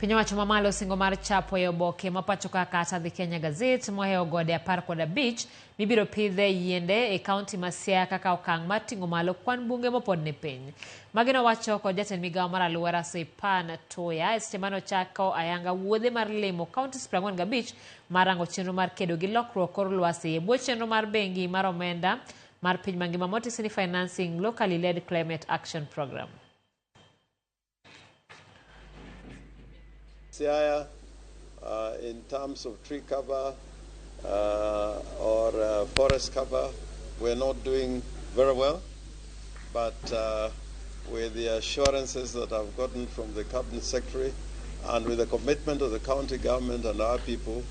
Piny owacho mamalo singo mar chapo e oboke mapacho kaka The Kenya Gazette mohewo gode 15 mibiro pidhe yiende e kaonti ma Siaya kaka okang' mar ting'o malo kwan bunge mopod ni piny. Magi nowacho kod jatend migawo mar alwora Sirkal Toya e seche mane ochako ayanga wuodhe mar limo kaontis 45 mar rango chenro mar kedo gi lokruok kor lwasi e bwo chenro mar bengi mar omenda mar piny mangima motis ni Financing Locally Led Climate Action Program. Siaya, in terms of tree cover or forest cover, we're not doing very well, but with the assurances that I've gotten from the Cabinet Secretary and with the commitment of the county government and our people,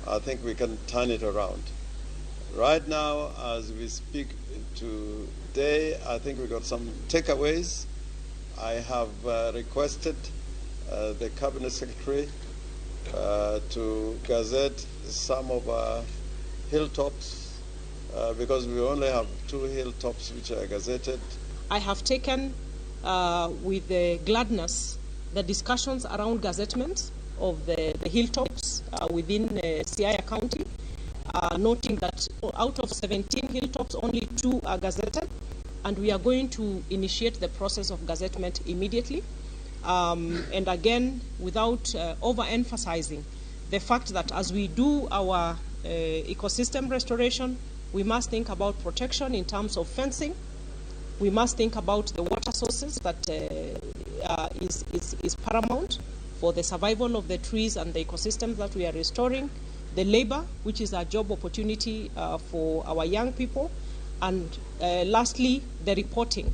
I think we can turn it around. Right now, as we speak today, I think we got some takeaways. I have requested the Cabinet Secretary to gazette some of our hilltops because we only have 2 hilltops which are gazetted. I have taken with gladness the discussions around gazettement of the hilltops within Siaya County, noting that out of 17 hilltops, only 2 are gazetted, and we are going to initiate the process of gazettement immediately. And again, without overemphasizing the fact that as we do our ecosystem restoration, we must think about protection in terms of fencing. We must think about the water sources that is paramount for the survival of the trees and the ecosystems that we are restoring. The labor, which is a job opportunity for our young people. And lastly, the reporting.